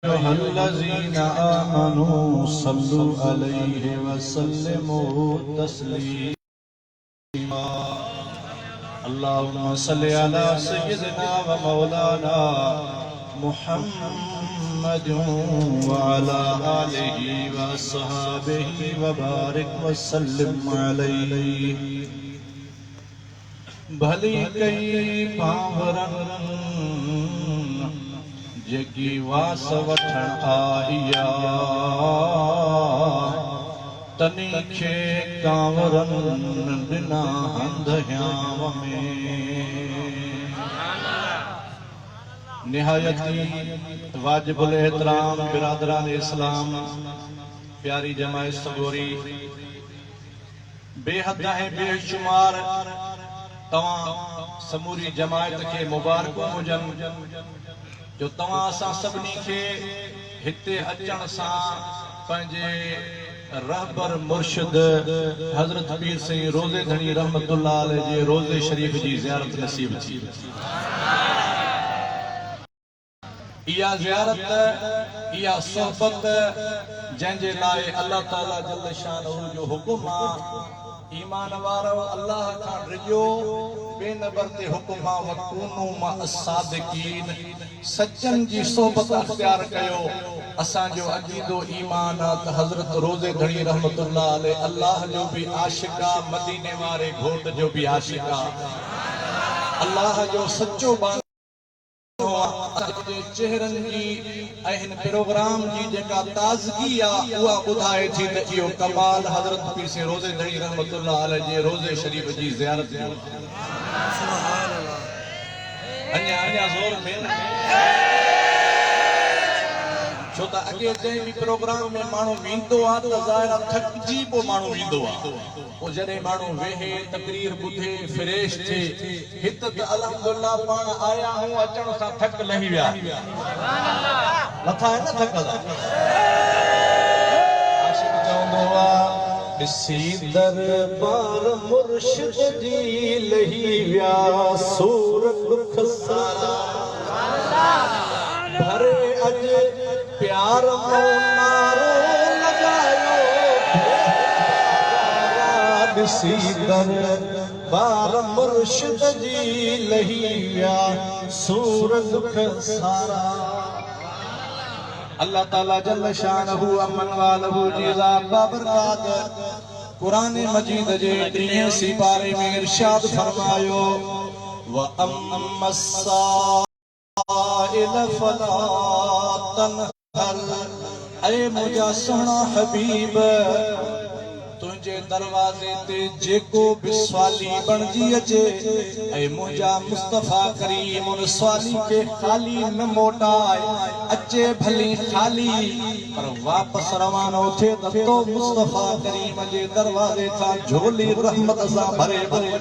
अय्युहल्लज़ीना आमनू सल्लु अलैहि वसल्लिमू तस्लीमा। अल्लाहुम्मा सल्लि अला सय्यिदिना व मौलाना मुहम्मद व अला आलिहि व अस्हाबिहि व बारिक व सल्लिम अलैहि। भली कई भावरन जेकी वास वठण आया, तनी खे कांवरन बिना हंधयाव में। निहायती वाजिबुल एहतराम बिरादरान इस्लाम, प्यारी जमात सगोरी, बेहद है बेशुमार तवा समूरी जमात के मुबारक हुजन जो तवा सा सबनी के हिते अचण सा पंजे रहबर मुर्शिद हजरत पीर सिंह रोज़े धनी रहमतुल्लाह अलैह जे रोज़े शरीफ जी ज़ियारत नसीब थी। इया ज़ियारत इया सोहबत जंहिंजे लाइ अल्लाह ताला जल्ल शानहू जो हुकुम आ। ईमान वारो अल्लाह खां रिजो बेनबर ते हुकुम आ वकुनू मा सादिकीन, सच्चन जी सोहबत अख्तियार कयो। असां जो अकीदो ईमान आ त हजरत रोज़े धनी रहमतुल्लाह अलैह अल्लाह जो भी आशिका, मदीने वारे घोट जो भी आशिका, अल्लाह जो सच्चो बानो चेहरन जी ऐं प्रोग्राम जी जेका ताज़गी आ उहा ॿुधाए थी त इहो कमाल हज़रत पीर सिंह रोज़े धनी रहमतुल्लाह अलैह जे रोज़े शरीफ जी ज़ियारत जो। अञा ज़ोर में छो त अॻे जंहिं बि प्रोग्राम में माण्हू वेंदो आहे त ज़ाहिर थकिजी पोइ माण्हू वेंदो आहे। पोइ जॾहिं माण्हू वेहे तकरीर ॿुधे फ्रेश थिए, हिते त अल्हम्दुलिल्लाह पाण आया आहियूं, अचण सां थक लही विया, नथा न थकल। आशिक़ चवंदो आहे ॾिसी दरबार मुर्शिद जी लही विया सूर दुख सारा, भरे अॼु प्यार मो नारो लगायो, ॾिसी दरबार मुर्शिद जी लही विया सूर दुख सारा। अल्लाह ताला जल्ल शानहू अमन वालहू जी ज़ात बाबरकात कुरान मजीद जे 3 सिपारे में इरशाद फरमायो व अम्मस्सा इल फला तनहर, ऐ मुझा सोहना हबीब तुझे दरवाजे ते जेको भी स्वाली बणजी अचे, ऐ मुझा मुस्तफा करीम उन स्वाली के खाली न मोटाए, अचे भली खाली पर वापस रवानो थे तो मुस्तफा करीम जे दरवाजे था झोली रहमत सा भरे भरे।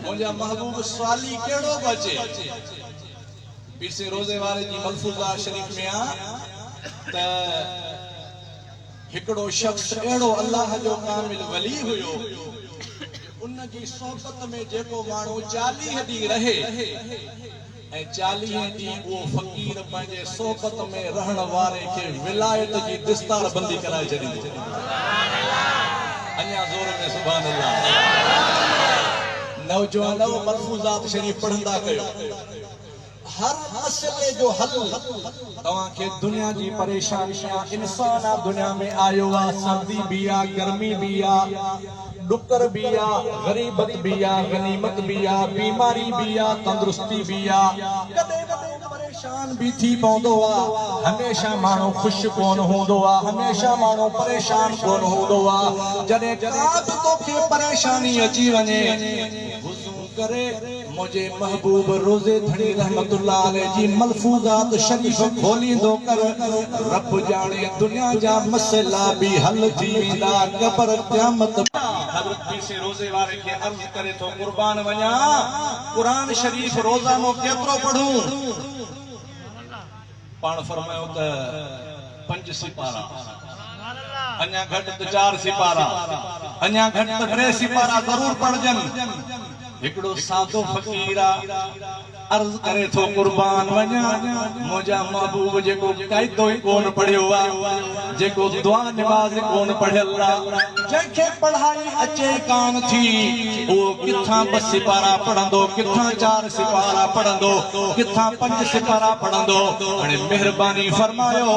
मुझा महबूब स्वाली केड़ो बचे पीर सिंह रोज़े वारे जी मलफूज़ा शरीफ में आ त हिकड़ो शख्स एड़ो अल्लाह जो कामिल वली हुयो, उन जी सोहबत में जेको माण्हू 40 ॾींहं रहे ऐं 40 ॾींहं वो फकीर पंहिंजे सोहबत में रहण वारे के विलायत जी दिस्तार बंदी कराए छॾी। अञा ज़ोर में सुभान अल्लाह। नौजवानो मलफूज़ात शरीफ पढ़ंदा कयो। हर मसले जो हल तवा के दुनिया की परेशानियां, इंसान आ दुनिया में आयो आ, सर्दी भी आ, गर्मी भी आ, डुकर भी आ, गरीबत भी आ, गनीमत भी आ, बीमारी भी आ, तंदुरुस्ती भी आ, कदे परेशान भी थी पवंदो आ। हमेशा माण्हू खुश कोन हूंदो आ, हमेशा माण्हू परेशान कोन हूंदो आ। जॾहिं का बि तोखे परेशानी अची वञे, वुज़ू करे मुझे महबूब रोज़े धनी रहमतुल्लाह अलैह जी मलफूज़ात शरीफ खोलींदो कर, रब जाने दुनिया जा मसला भी हल थी वेंदा कबर क़यामत। हज़रत पीर सिंह रोज़े वारे के अर्ज़ करे तो कुर्बान वञा, कुरान शरीफ रोज़ानो केतिरो पढ़ूं? पाण फरमायो त 5 सिपारा, अञा घट त 4 सिपारा, अञा घट त 3 सिपारा जरूर पढ़जन। हिकड़ो सादो फकीर आ, अर्ज करे थो कुर्बान वञा मुंहिंजा महबूब जेको काइदो ई कोन पढ़ियो आहे जेको दुआ नमाज़ कोन पढ़ियल आहे जंहिंखे पढ़ाई अचे कान थी उहो किथां 2 सिपारा पढ़ंदो किथां 4 सिपारा पढ़ंदो किथां 5 सिपारा पढ़ंदो हाणे महिरबानी फरमायो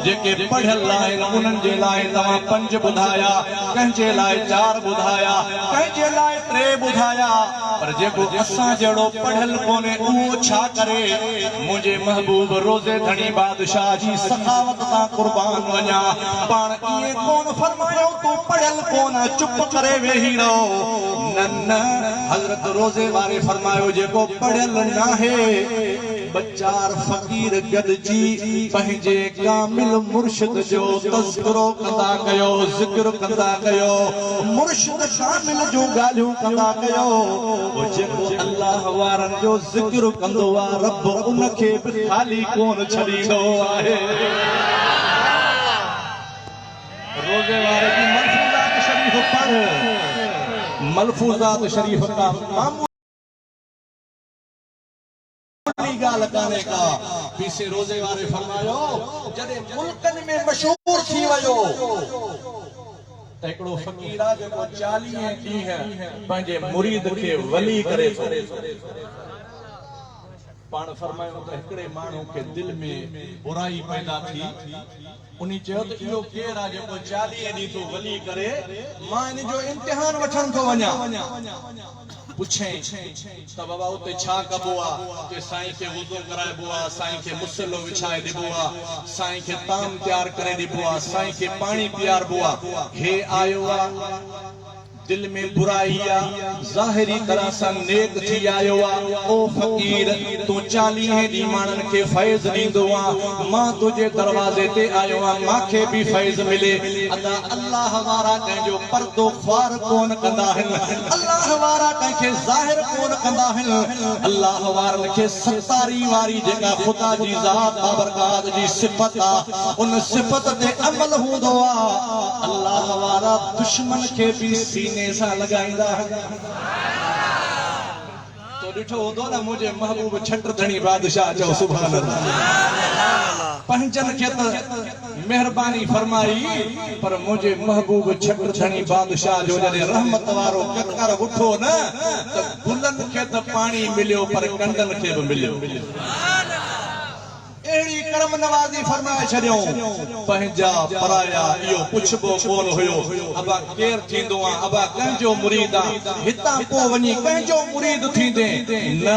जेके पढ़ियल आहिनि उन्हनि जे लाइ तव्हां 5 ॿुधाया कंहिंजे लाइ 4 ॿुधाया कंहिंजे लाइ 3 ॿुधाया पर जेको असां जहिड़ो पढ़ियल कोन्हे उहो छा करे मुंहिंजे महबूब रोज़े धणी बादशाह जी सखावत तां कुर्बान वञा पाण इहे कोन फरमायो तूं पढ़ियल कोन चुप करे वेही रहो न न हज़रत रोज़े वारे फरमायो जेको पढ़ियल नाहे 4 फ़कीर गॾिजी पंहिंजे कामिल मुर्शिद जो तज़किरो कंदा कयो ज़िक्र कंदा कयो मुर्शिद कामिल जो ॻाल्हियूं कंदा कयो जेको अल्लाह वारनि जो ज़िक्र कंदो आहे रब उनखे बि ख़ाली कोन छॾींदो आहे रोज़े वारे की मलफूज़ात शरीफ़ पढ़ मलफूज़ात शरीफ़ का मामूली गाल काने का पीछे रोज़े वारे फरमायो जॾहिं मुल्कनि में मशहूर थी वियो त हिकिड़ो फ़कीर आहे जेको 40 ॾींहं पंहिंजे मुरीद खे वली करे थो पाण फरमायो त हिकिड़े माण्हू खे दिलि में बुराई पैदा थी उन्ही चयो त इहो केरु आहे जेको 40 ॾींहं थो वली करे मां इन जो इम्तिहान वठण थो वञा पुछे त बाबा उते छा कबो आहे उते साईं खे वुज़ू कराइबो आहे साईं खे मुसलो विछाए ॾिबो आहे साईं खे ताम तयार करे ॾिबो आहे साईं खे पाणी पीआरबो आहे हे आयो आहे दिल में बुराई आहे ज़ाहिरी तरह सां नेक थी आयो आहे ओ फ़कीर तूं 40 ॾींहं माण्हुनि खे फैज़ ॾींदो आहे मां तुंहिंजे दरवाज़े ते आयो आहियां मूंखे बि फैज़ मिले अदा अल्लाह वारा कंहिंजो पर्दो ख्वार कोन कंदा आहिनि अल्लाह वारा कंहिंखे ज़ाहिर कोन कंदा आहिनि अल्लाह वारनि खे सतारी वारी जेका ख़ुदा जी ज़ात बाबरकात जी सिफ़त आहे उन सिफ़त ते अमल हूंदो आहे अल्लाह वारा दुश्मन खे बि सीने सां लगाईंदा तो ॾिठो हूंदो न मुंहिंजे महबूब छट धणी बादशाह चओ सुभान अल्लाह पंहिंजनि खे त महिरबानी फरमाई पर मुंहिंजे महबूब छट धणी बादशाह जो जॾहिं रहमत वारो ककर उठो न त गुलनि खे त पाणी मिलियो पर कंडनि खे बि मिलियो एड़ी करम नवाज़ी फरमाए छड़ियो पंहिंजा पराया इहो पुछबो कोन हुयो अबा केर थींदो आ अबा कंहिंजो मुरीद आ हितां पोइ वञी कंहिंजो मुरीद थींदे न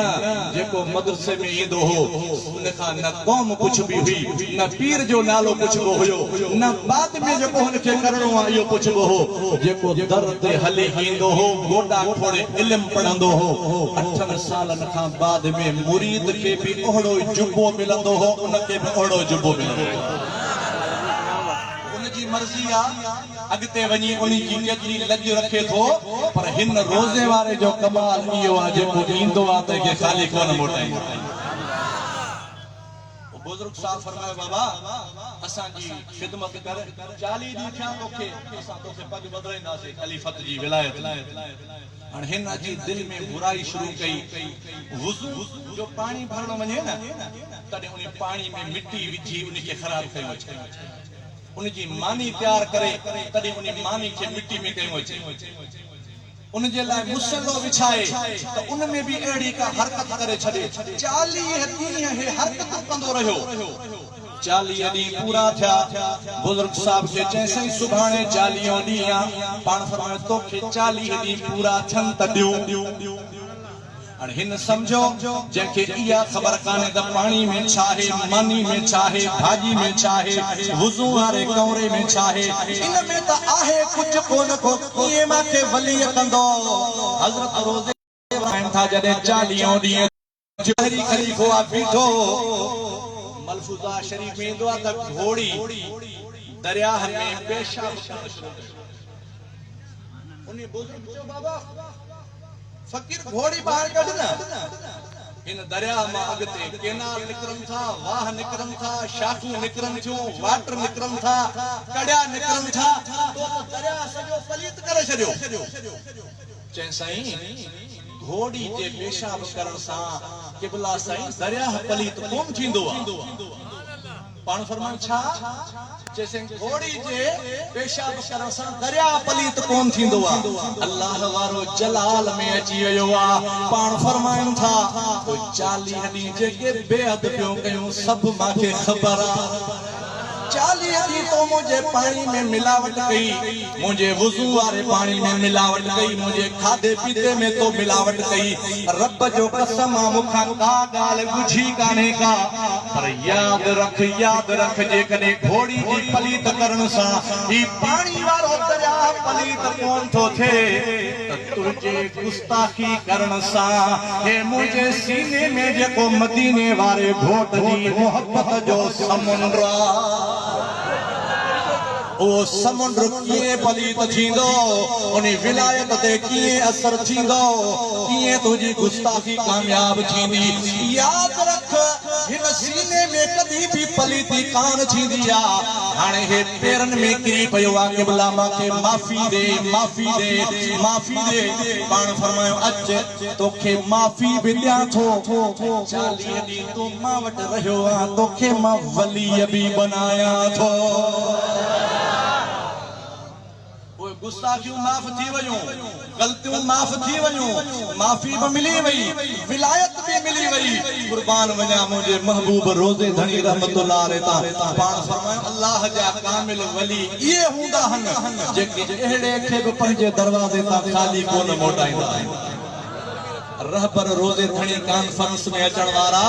जेको मदरसे में ईंदो हो उनखां न क़ौम पुछबी हुई न पीर जो नालो पुछबो हुयो न बाद में जेको हुनखे करणो आ इहो पुछबो हो जेको दर ते हली ईंदो हो गोॾा खोड़े इल्म पढ़ंदो हो 8 सालनि खां बाद में मुरीद खे बि ओहड़ो जुबो मिलंदो हो उनके भी ओड़ो जुबो मिले उनकी मर्जी आ अगते वनी उनी जी केतरी लज रखे थो पर हिन रोज़े वारे जो कमाल इयो आ जेको ईंदो आ त के खाली कोन मोटाई बुजुर्ग साहब फरमायो बाबा असां जी खिदमत कर 40 दी थिया तोखे असां तोखे पग बदलाईंदासे खलीफत जी विलायत और हिन जी दिल में बुराई शुरू कई वुजू जो पानी भरणो वने ना तडे उनी पानी में मिट्टी विझी उनी के खराब कयो उन जी मानी तैयार करे तडे उनी मानी के मिट्टी में कयो उन जे लाए मुसलो विछाए तो उन में भी एड़ी का हरकत करे छडे 40 ॾींहं हे हरकत कंदो रहियो 40 ॾींहं पूरा थिया बुजुर्ग साहब के जैसे सुभाणे 40 ॾींहं पाण फरमायो तो के 40 ॾींहं पूरा थन त ॾियो और हिन समझो जंहिंखे इहा ख़बर काने त पानी में छाहे मानी में छाहे भाजी में छाहे वुज़ू वारे कमरे में छाहे इन में त आहे कुछ कोन को कीअं माखे वली कंदो हज़रत रोज़े वारनि था जॾहिं 40 ॾींहं जहरी खलीफ़ो आ बीठो मलफूज़ा शरीफ में ईंदो आहे त घोड़ी दरियाह में पेशाब उन्हें बुजुर्ग चयो बाबा फकीर घोड़ी बाहर कढ ना इन दरिया मां अगते केनाल निकरन था वाह निकरन था शाखू निकरन थियो वाटर निकरन था कड़िया निकरन था तो दरिया सजो पलीत करे छडियो चै साईं घोड़ी जे पेशाब करण सां क़िबला साईं दरिया पलीत कोन थींदो आहे पाण फरमान छा जैसे घोड़ी जे पेशाब करण सां दरिया पलीत कोन थींदो आहे अल्लाह वारो जलाल में अची वियो आहे पाण फरमाइनि था 40 ॾींहं जेके बेअद पियो कयूं सभु मूंखे ख़बर आहे 40 ॾींहं तो मुझे पानी में मिलावट कई मुझे वुज़ू वाले पानी में मिलावट कई मुझे खाधे पीते में तो मिलावट कई रब जो कसम मुखा का गाल बुझी काने का पर याद रख जे कने घोड़ी जी पलीत करण सा ई पानी वालो दरिया पलीत कोन थो थे तुझे गुस्ताखी करण सा हे मुझे सीने में जेको मदीने वाले घोट जी मोहब्बत जो समुंद्र ओ समुंद्र कीअं पलीत थींदो उन विलायत ते कीअं असर थींदो कीअं तुझी गुस्ताखी कामयाब थींदी याद रख हिन सीने में कदी भी पलीती कान थींदी आहे हाणे हे पेरनि में किरी पियो आहे क़िबला मांखे माफ़ी दे पाण फरमायो अच तोखे माफ़ी बि ॾियां थो 40 ॾींहं तूं मां वटि रहियो आहे तोखे मां वलीअ बि बनायां थो गुस्ताखियूं माफ़ थी वयूं गलतियूं माफ़ थी वयूं माफ़ी भी मिली वई विलायत भी मिली वई कुर्बान वञा मुझे महबूब रोज़े धनी रहमतुल्लाह अलैहि पाण फरमायो अल्लाह जा कामिल वली ये हूंदा आहिनि जेके अहिड़े खे बि पंहिंजे दरवाज़े तां खाली कोन मोटाईंदा आहिनि रहबर रोज़े धनी कॉन्फ्रेंस में अचण वारा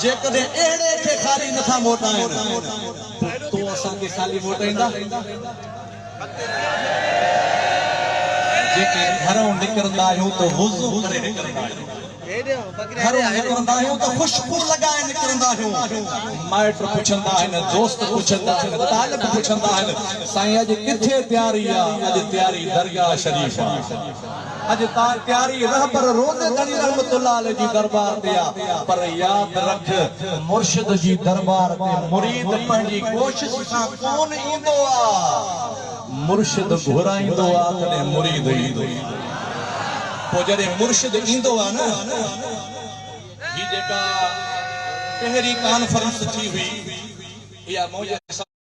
जेकॾहिं अहिड़े खे खाली नथा मोटाइनि तो असांखे खाली मोटाईंदा जेके घरों निकरंदा आहियूं तो वुज़ू करे निकरंदा आहियूं घरों निकरंदा आहियूं तो खुशबू लगाए निकरंदा आहियूं माइट पुछंदा आहिनि दोस्त पुछंदा आहिनि तालिब पुछंदा आहिनि साईं अॼु किथे तयारी आहे अॼु तयारी दरगाह शरीफ आहे अॼु तयारी रहबर रोज़े धनी रहमतुल्लाह अलैहि जी दरबार ते आहे पर याद रख मुर्शिद जी दरबार ते मुरीद पंहिंजी कोशिश सां कोन ईंदो आहे मुर्शिद घुराईंदो आहे तॾहिं मुरीद ईंदो पोइ जॾहिं मुर्शिद ईंदो आहे न ही जेका पहिरीं कॉन्फ्रेंस थी हुई इहा मुंहिंजे